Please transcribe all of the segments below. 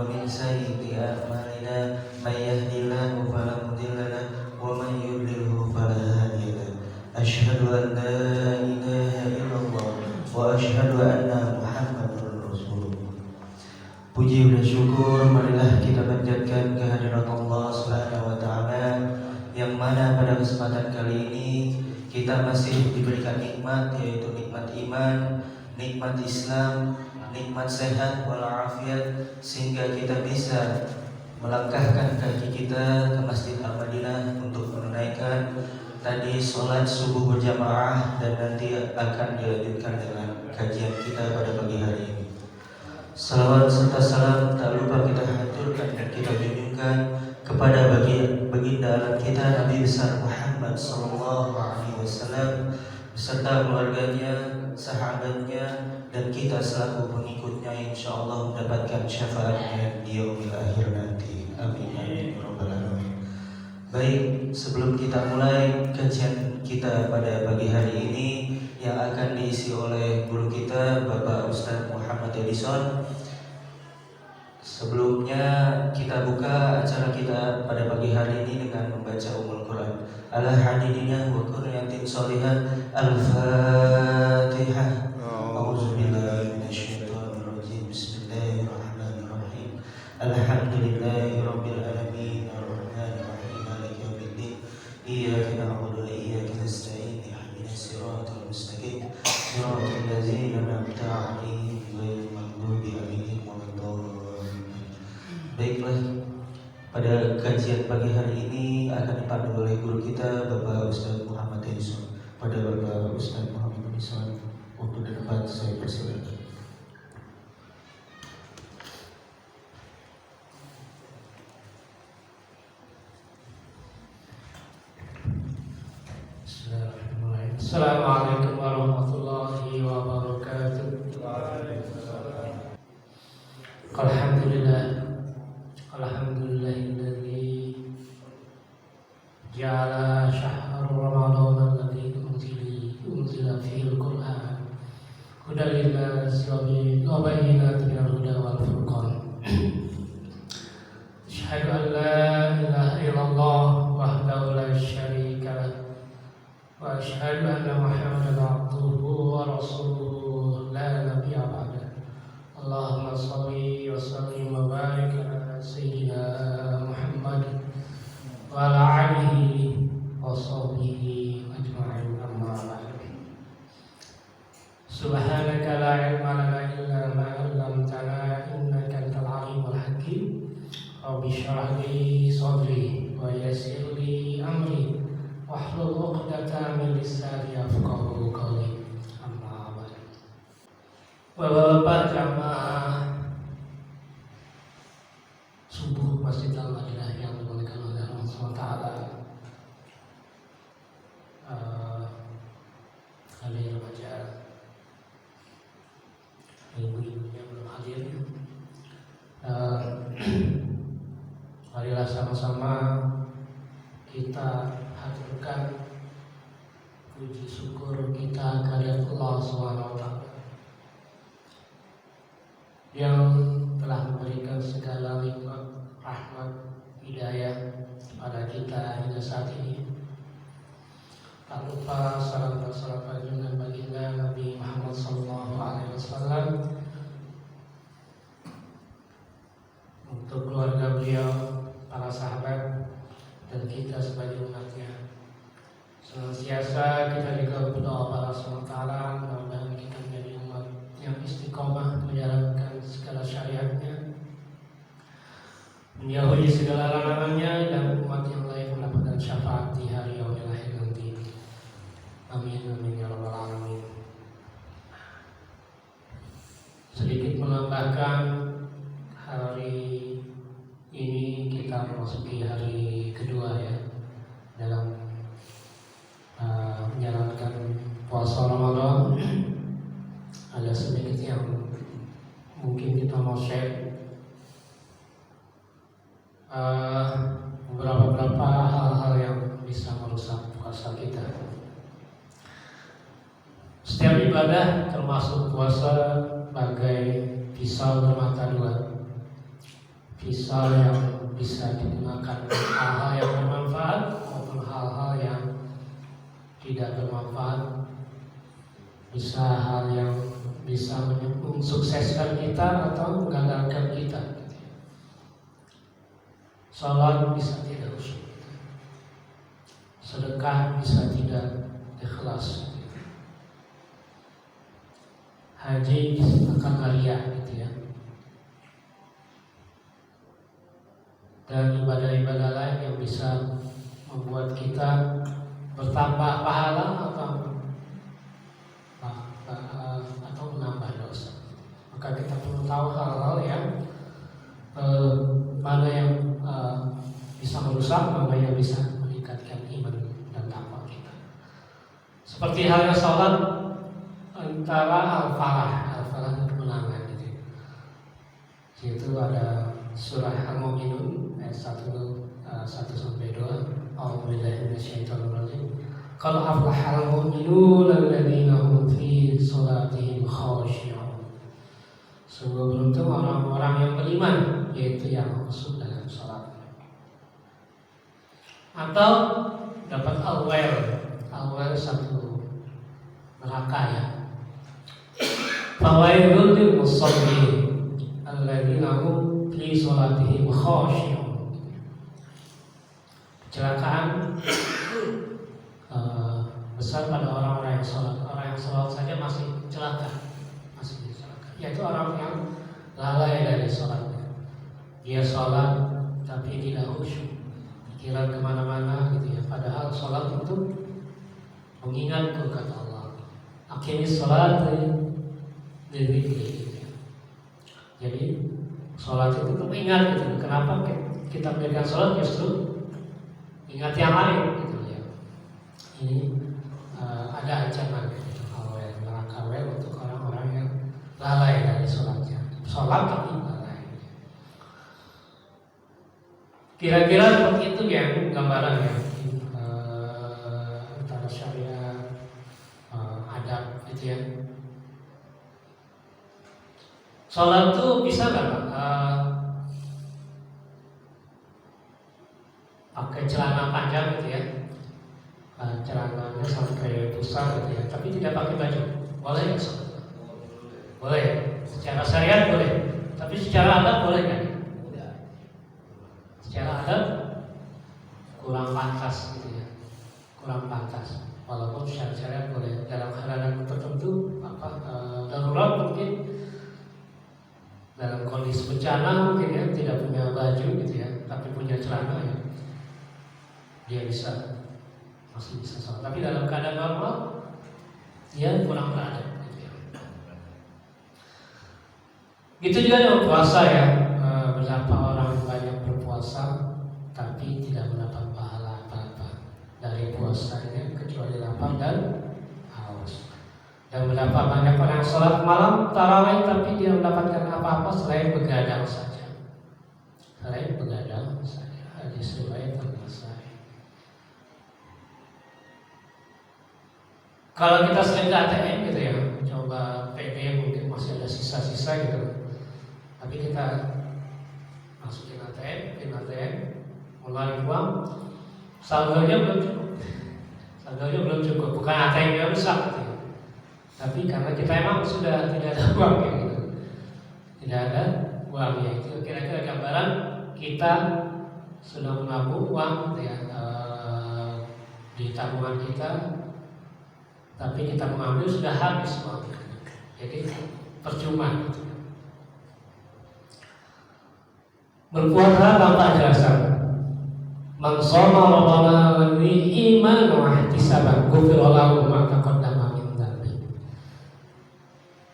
ومن سيئات أعمالنا من يهد الله فلا مضل له ومن يضلل فلا هادي له أشهد أن لا إله إلا الله وأشهد أن محمدا رسول الله. Puji dan syukur marilah kita panjatkan kehadirat Allah Subhanahu wa taala yang mana pada kesempatan kali ini kita masih diberikan nikmat, yaitu nikmat iman, nikmat Islam, nikmat sehat walafiat, sehingga kita bisa melangkahkan kaki kita ke Masjid Al-Madinah untuk menunaikan tadi sholat subuh berjamaah dan nanti akan dilanjutkan dengan kajian kita pada pagi hari ini. Salawat serta salam tak lupa kita haturkan dan kita junjungkan kepada baginda alam kita Nabi besar Muhammad sallallahu alaihi wasallam beserta keluarganya, sahabatnya, dan kita selaku pengikutnya insyaallah mendapatkan syafaatnya di yaumil akhir nanti. Amin amin rabbal alamin. Baik, sebelum kita mulai kajian kita pada pagi hari ini yang akan diisi oleh guru kita Bapak Ustadz Muhammad Edison, sebelumnya kita buka acara kita pada pagi hari ini dengan membaca Ummul Quran. Ala hadidina wa quryatin sholihah. Al-Fatihah. A'udzubillahi minasyaitonir rajim. Bismillahirrahmanirrahim. Alhamdulillahirabbil alamin arrahmanir rahim maliki yaumiddin. Iyyaka na'budu wa iyyaka nasta'in. Ihdinas siratal mustaqim. Siratal ladzina an'amta 'alaihim ghairil maghdubi 'alaihim waladdallin. Baiklah, pada kajian pagi hari ini akan dipandu oleh guru kita Bapak Ustadz Muhammad Edison. Pada Bapak Ustadz Muhammad Edison, waktu dan tempat saya persilakan. Assalamualaikum warahmatullahi wabarakatuh. Alhamdulillah, alhamdulillahilladzi ja'ala syahr Ramadan alladzi unzila fihi al-Qur'an hudan lin-nasi wa bayyinatin minal huda wal furqan. Asyhadu an la ilaha illallah wahdahu la syarika lah wa asyhadu anna Muhammadan abduhu wa rasuluhu la nabiyya ba'dah. Allahumma shalli wa sallim wa barik ala sayyidina Muhammad wa ala alihi wa sahbihi ajma'in, amma ba'd. Subhanaka la ilma lana illa ma 'allamtana innaka antal alimul hakim. Rabbi shrah li sadri wa yassir li amri wahlul 'uqdatam min lisani yafqahu qawli. Amma ba'd. Bapak-bapak jamaah subuh Masjid Al-Madinah yang dimuliakan oleh Allah SWT, kalian remaja, ibu-ibunya belum hadir, marilah sama-sama kita haturkan puji syukur kita kehadirat Allah SWT yang telah memberikan segala nikmat, rahmat, hidayah pada kita hingga saat ini. Tak lupa salam dan salam baginda Nabi Muhammad SAW untuk keluarga beliau, para sahabat, dan kita sebagai umatnya. Senantiasa kita juga berdoa pada Allah SWT, mudah-mudahan kita menjadi umat yang istiqomah menjalankan segala syariatnya, menjauhi segala larangannya, dan umat yang layak mendapatkan syafaat di hari yaumil akhir nanti. Amin amin ya rabbal alamin. Sedikit menambahkan, hari ini kita memasuki hari kedua ya dalam menjalankan puasa Ramadan. Ada sedikit yang mungkin kita mau share, beberapa hal-hal yang bisa merusak puasa kita. Setiap ibadah termasuk puasa bagai pisau bermata dua. pisau yang bisa digunakan hal-hal yang bermanfaat maupun hal-hal yang tidak bermanfaat, bisa hal yang bisa mensukseskan kita atau menggagalkan kita. Salat bisa tidak khusyuk, sedekah bisa tidak ikhlas, haji akan ria gitu ya. Dan ibadah-ibadah lain yang bisa membuat kita bertambah pahala atau menambah dosa. Maka kita perlu tahu hal-hal yang mana yang bisa merusak, mana yang bisa meningkatkan iman dan takwa kita. Seperti halnya sholat antara al-falah dan kemenangan gitu. Situ ada surah Al-Mu'minun ayat 1-2. A'udzubillahi minasyaitonir rajim. Qad aflahal mu'minuna alladzina hum fi sholatihim khashi'un. Sungguh beruntung orang-orang yang beriman, yaitu yang khusyuk dalam sholat. Atau dapat al-wail satu neraka ya. Fawailul lil musallin alladzina hum fi sholatihim khashi'un. Kecelakaan besar pada orang-orang yang sholat. Orang yang sholat saja masih celaka, yaitu orang yang lalai dari sholatnya. Dia sholat tapi tidak khusyuk, pikiran kemana-mana gitu ya. Padahal sholat itu mengingatku, kata Allah, aqimis sholat lidzikri gitu ya. Jadi sholat itu mengingat gitu. Kenapa kita mendirikan sholat? Justru ingat yang lain gitu ya. Ini ada ancaman neraka untuk orang-orang yang lalai dari sholatnya. Sholat tapi lalai. Kira-kira seperti itu ya gambaran ya, antara syariat, adab gitu ya. Sholat tuh bisa nggak pakai celana panjang gitu ya, celananya sampai pusar gitu ya, tapi tidak pakai baju, boleh nggak sholat? Boleh, secara syariat boleh, tapi secara adab boleh kan? Secara adab kurang pantas gitu ya, kurang pantas. Walaupun secara syariat boleh dalam keadaan tertentu, darurat mungkin, dalam kondisi bencana mungkin ya, tidak punya baju gitu ya, tapi punya celana ya, dia masih bisa sholat. Tapi dalam keadaan normal dia kurang beradab gitu ya. Gitu juga dengan puasa ya. Berapa orang banyak berpuasa tapi tidak mendapat pahala apa-apa dari puasanya kecuali lapar dan haus. Dan berapa banyak orang sholat malam tarawih tapi dia mendapatkan apa-apa selain begadang saja. Hadis riwayat An-Nasai. Kalau kita sering ke ATM gitu ya, coba PD mungkin masih ada sisa-sisa gitu, tapi kita masukin ATM, mulai uang, saldonya belum cukup, bukan ATM yang rusak gitu ya. Tapi karena kita emang sudah tidak ada uang gitu, tidak ada uangnya. Itu kira-kira gambaran kita sudah menabung uang gitu ya, di tabungan kita, tapi kita mengambil sudah habis uang, jadi percuma. Berpuasa tanpa dasar. Man shoma Ramadan imanan wa ihtisaban ghufira lahu ma taqaddama min dhanbi.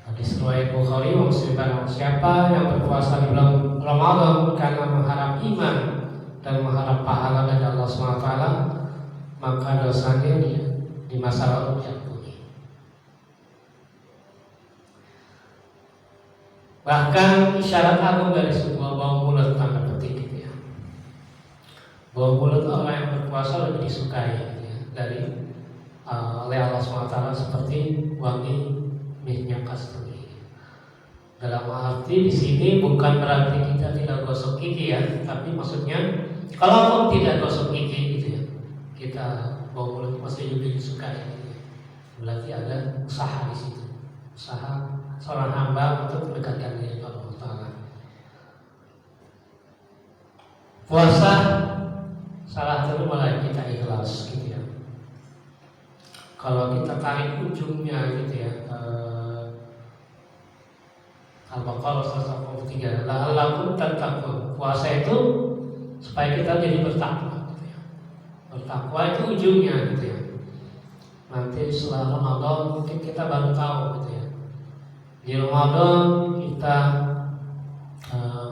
Hadis riwayat Bukhari, Muslim. Siapa yang berpuasa di bulan Ramadan karena mengharap iman dan mengharap pahala dari Allah SWT, maka dosanya di masa lalu diampuni. Bahkan isyarat agung dari sebuah bau mulut, tanda petik gitu ya. Bau mulut orang yang berpuasa lebih disukai gitu ya, oleh Allah SWT seperti wangi minyak kasturi. Dalam arti di sini bukan berarti kita tidak gosok gigi ya, tapi maksudnya kalau tidak gosok gigi gitu ya, kita bau mulut masih lebih suka ya, gitu ya. Berarti ada usaha di situ, usaha seorang hamba untuk mendekatkan diri kepada Allah Taala. Puasa salah satu mulai kita ikhlas gitu ya. Kalau kita tarik ujungnya gitu ya, Al-Baqarah 143, la'allakum tattaqun. Puasa itu supaya kita jadi bertakwa gitu ya. Bertakwa itu ujungnya gitu ya. Nanti setelah Ramadan mungkin kita baru tahu gitu ya. Di Ramadan kita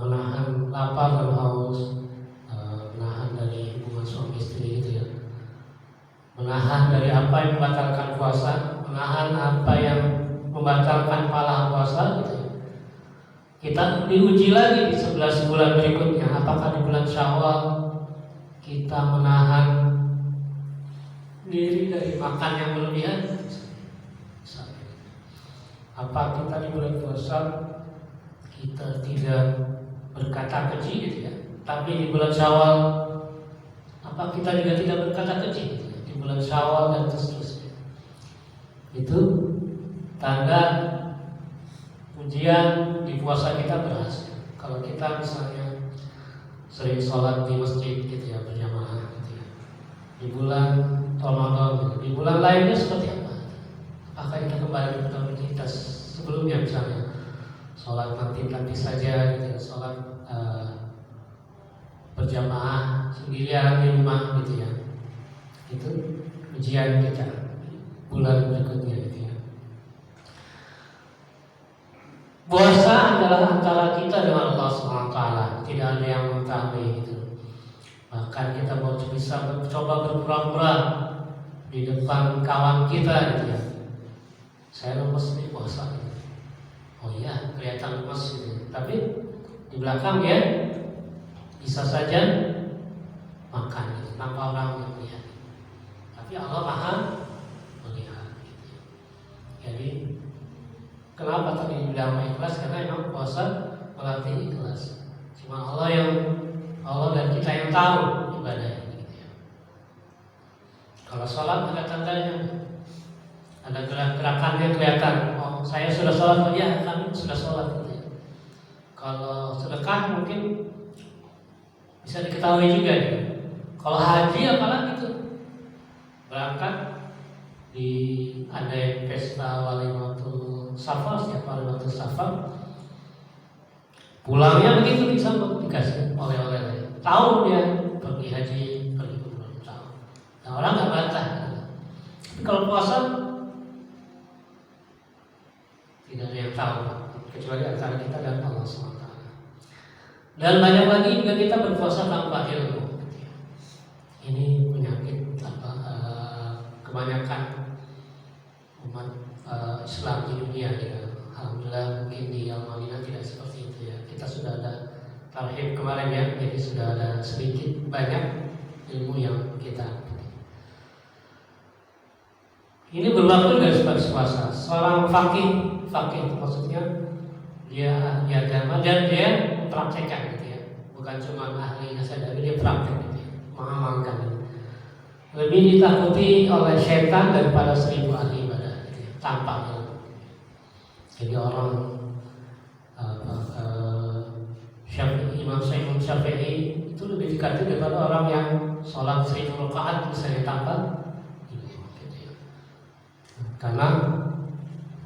menahan lapar dan haus, menahan dari hubungan suami istri gitu ya, menahan dari apa yang membatalkan puasa, menahan apa yang membatalkan pahala puasa gitu ya. Kita diuji lagi di 11 bulan berikutnya, apakah di bulan Syawal kita menahan diri dari makan yang berlebihan. Apa kita di bulan puasa kita tidak berkata keji gitu ya, tapi di bulan Syawal apa kita juga tidak berkata keji gitu ya? Di bulan Syawal dan seterusnya. Itu tanda ujian di puasa kita berhasil. Kalau kita misalnya sering sholat di masjid gitu ya, berjamaah gitu ya, di bulan Ramadan, di bulan lainnya seperti apa? Apakah kita kembali ke rutinitas sebelumnya, misalnya sholat nanti saja gitu ya, sholat berjamaah sendirian di rumah gitu ya. Itu ujian kita bulan berikutnya gitu ya. Puasa adalah antara kita dengan Allah SWT, tidak ada yang mengetahui gitu. Bahkan kita mau bisa coba berpura-pura di depan kawan kita gitu ya. Saya lemes nih puasa gitu. Oh iya, kelihatan lemes gitu. Tapi di belakang ya bisa saja makan gitu, tanpa orang yang melihat. Tapi Allah Maha melihat gitu. Jadi kenapa tadi dibilang ikhlas? Karena memang puasa melatih ikhlas. Cuma Allah dan kita yang tahu ibadah ini gitu ya. Kalau sholat ada tandanya, ada gerak-gerakannya kelihatan. Oh, saya sudah sholat, oh ya kami sudah sholat gitu ya. Kalau sedekah mungkin bisa diketahui juga ya. Kalau haji apalagi itu, berangkat di ada pesta walimatul safar, setiap walimatul safar, pulangnya begitu disambut, dikasih oleh-oleh. Tahu dia pergi haji, pergi umroh, tahu. Nah, orang nggak bantah. Tapi kalau puasa tidak ada yang tahu, kecuali antara kita dan Allah SWT. Dan banyak lagi juga kita berpuasa tanpa ilmu. Ini penyakit kebanyakan umat Islam di dunia ya. Alhamdulillah mungkin di Al-Madinah tidak seperti itu ya. Kita sudah ada tarhib kemarin ya, jadi sudah ada sedikit banyak ilmu yang kita. Ini berlaku dari sebagai puasa. Seorang fakih maksudnya dia ahli agama dan dia mempraktekkan gitu ya. Bukan cuma ahlinya saja, tapi dia praktek gitu ya, mengamalkan. Lebih ditakuti oleh setan daripada 1000 ahli ibadah gitu ya, tanpa ilmu. Jadi orang Imam Syafi'i itu lebih dikatakan daripada orang yang sholat 1000 rakaat misalnya tanpa ilmu gitu ya. Karena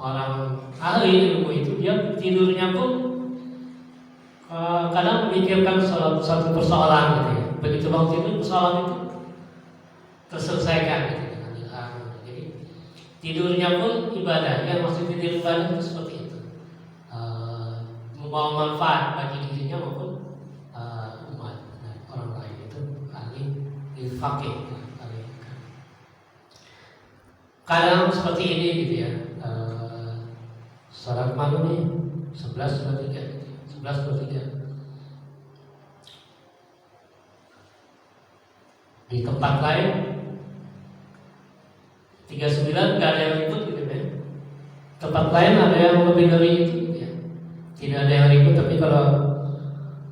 orang ahli ilmu itu dia tidurnya pun kadang memikirkan satu persoalan gitu ya. Begitu waktu itu persoalan itu terselesaikan gitu, dengan ilham. Jadi tidurnya pun ibadah. Ya maksud tidur ibadah itu seperti itu, membawa manfaat bagi dirinya maupun umat dan orang lain. Itu ahli fakih. Kadang seperti ini gitu ya. Salat malam nih 11:23 gitu. 11:23 di tempat lain 39 nggak ada yang ribut gitu ya. Tempat lain ada yang lebih dari itu ya. Tidak ada yang ribut, tapi kalau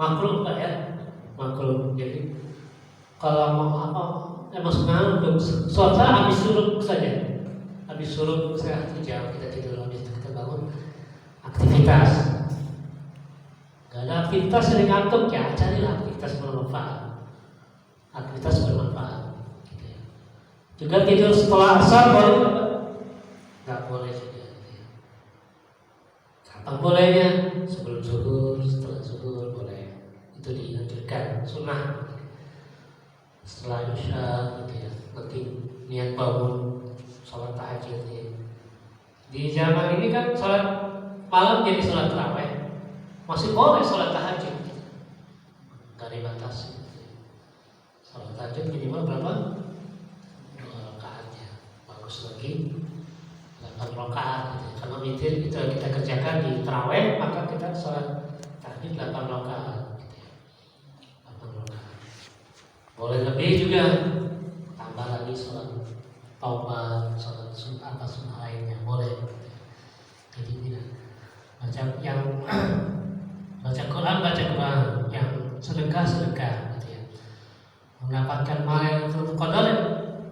makruh Pak ya, makruh. Jadi kalau mau apa, maksudnya untuk sholat habis suruh saja, habis suruh saya 1 jam kita tidur, habis itu kita bangun aktivitas. Gak ada aktivitas sering ngantuk ya, carilah aktivitas bermanfaat, aktivitas bermanfaat. Gitu ya. Juga tidur setelah asar boleh nggak boleh juga. Gitu ya. Kapan bolehnya? Sebelum zuhur, setelah zuhur boleh. Itu dianjurkan, sunnah. Setelah isya gitu ya, nanti niat bangun sholat tahajud ya. Di zaman ini kan sholat malam jadi sholat tarawih, masih boleh sholat tahajud gitu. Gak dibatasi gitu. Sholat tahajud minimal berapa? 2 rakaat ya, bagus lagi 8 rakaat gitu. Karena witir itu kita kerjakan di tarawih, maka kita sholat tahajud 8 rakaat. Boleh lebih juga, tambah lagi sholat taubat, sholat sunnah lainnya boleh. Jadi tidak baca yang baca Quran, yang sedekah gitu ya. Mendapatkan pahala untuk qadar,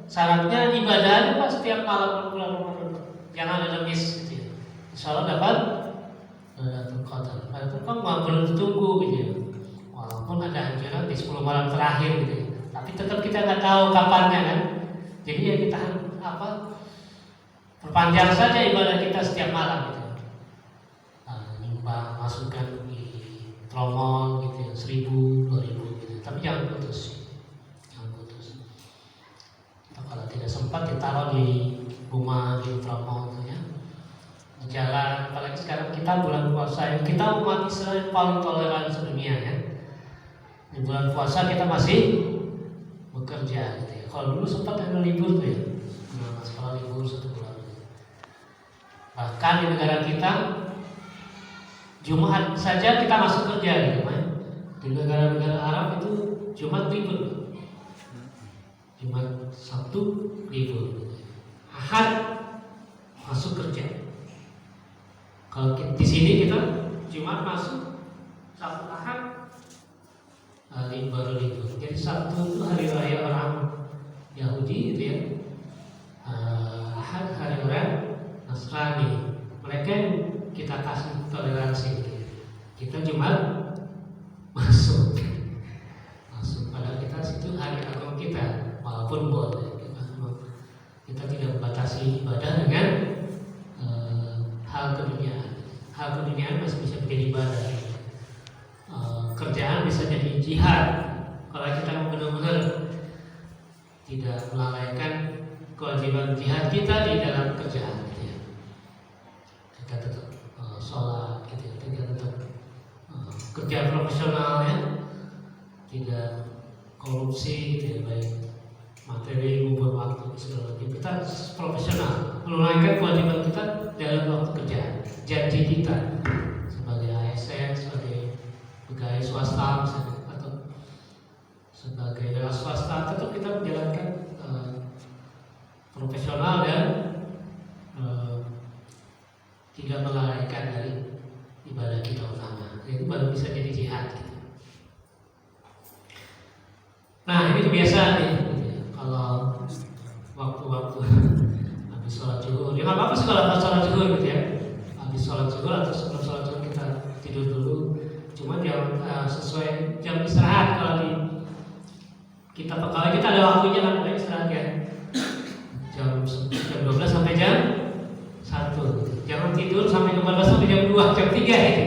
syaratnya ibadah Pak setiap malam bulan Ramadan. Jangan ada miss gitu ya. Insyaallah dapat Lailatul Qadar. Lailatul Qadar belum ditunggu gitu ya. Walaupun ada anjuran di 10 malam terakhir gitu ya. Tapi tetap kita nggak tahu kapannya kan. Jadi ya kita perpanjang saja ibadah kita setiap malam gitu. Nyumbang, masukkan di tromol gitu ya, 1.000, 2.000 gitu. Tapi jangan putus. Atau kalau tidak sempat ditaruh di rumah, di tromol gitu ya. Di jalan, apalagi sekarang kita bulan puasa, kita umat Islam paling toleran sedunia ya. Di bulan puasa kita masih bekerja gitu ya. Kalau dulu sempat ada libur tuh ya, sekolah libur 1 bulan. Bahkan di negara kita Jumat saja kita masuk kerja gitu kan. Di negara-negara Arab itu Jumat libur, Jumat Sabtu libur, Ahad masuk kerja. Kalau di sini kita Jumat masuk, Sabtu Ahad baru libur. Jadi Sabtu itu hari raya orang Yahudi gitu ya. Ahad hari raya Nasrani. Mereka yang kita kasih toleransi gitu ya. Kita Jumat masuk. Padahal kita situ hari agung kita, walaupun boleh kita tidak membatasi ibadah dengan hal keduniaan. Hal keduniaan masih bisa menjadi ibadah. Kerjaan bisa jadi jihad kalau kita benar-benar tidak melalaikan kewajiban jihad kita di dalam kerjaan gitu ya. Kita tetap sholat gitu ya, kita tetap kerja profesional ya, tidak korupsi gitu ya, baik materi maupun waktu segala macam. Kita profesional menunaikan kewajiban kita dalam waktu kerja, janji kita sebagai ASN, sebagai pegawai swasta misalnya, atau sebagai dalam swasta, tetap kita menjalankan profesional dan tidak melalaikan dari ibadah kita utama. Itu baru bisa jadi jihad gitu. Nah ini kebiasaan nih gitu ya. Kalau waktu-waktu habis sholat zuhur, ya nggak apa-apa sih kalau habis sholat zuhur gitu ya. Habis sholat zuhur atau sebelum sholat zuhur kita tidur dulu. Cuma jangan sesuai jam istirahat. Kalau di kita pegawai kita ada waktunya kan, ada istirahat ya. Jam 12 sampai jam 1. Jangan tidur sampai jam 12 sampai jam 2, jam 3 gitu.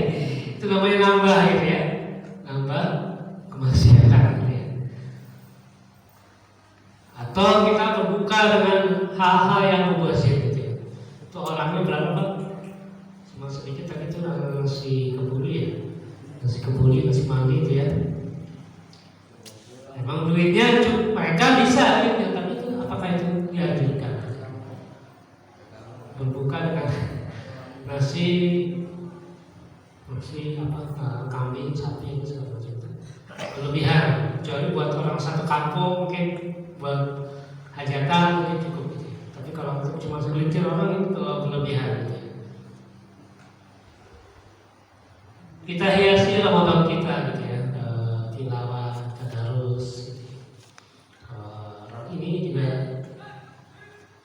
Itu namanya nambah gitu ya. Nambah kemaksiatan gitu ya. Atau kita berbuka dengan hal-hal yang mubazir gitu ya. Itu orangnya berapa? Cuma sedikit tapi itu nasi kebuli ya. Nasi kebuli, nasi mandi itu ya. Emang duitnya mereka bisa duitnya, tapi itu apakah itu dianjurkan? Berbuka dengan nasi kambing, sapi, segala macam itu berlebihan. Kecuali buat orang satu kampung mungkin, buat hajatan mungkin cukup gitu. Tapi kalau untuk cuma segelintir orang itu berlebihan gitu. Kita hiasi Ramadan kita gitu ya.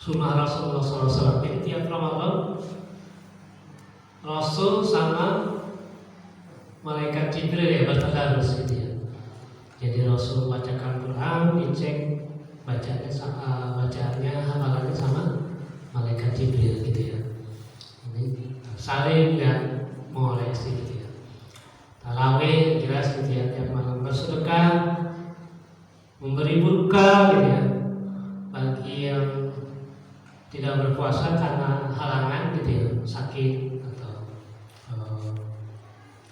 sunnah Rasulullah SAW. Jadi tiap Ramadan Rasul sama malaikat Jibril ya bertadarus gitu ya. Jadi Rasul bacakan Quran, dicek bacaannya hafalannya sama malaikat Jibril gitu ya. Ini saling ya mengoreksi gitu ya. Tarawih jelas gitu ya, tiap malam bersedekah, memberi berkah gitu ya. Bagi yang tidak berpuasa karena halangan gitu ya, sakit atau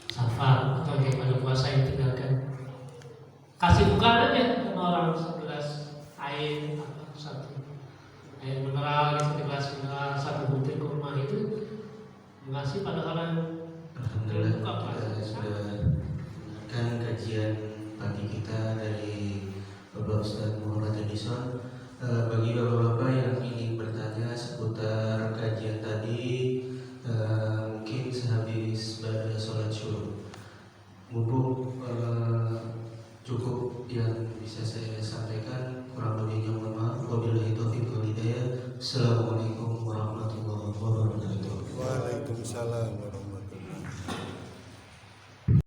safar atau yang pada puasa yang tinggalkan, kasih bukaan aja sama orang segelas air atau satu air mineral gitu, gelas mineral, satu butir kurma itu ngasih pada orang Alhamdulillah buka puasa. kita sudah mendengarkan kajian pagi kita dari Bapak Ustadz Muhammad Edison. Bagi bapak-bapak yang ingin bertanya seputar kajian tadi, mungkin sehabis pada sholat syuruk. Mumpung cukup yang bisa saya sampaikan, kurang lebihnya mohon maaf. Wabillahi taufiq wal hidayah. Assalamualaikum warahmatullahi wabarakatuh. Waalaikumsalam warahmatullahi wabarakatuh.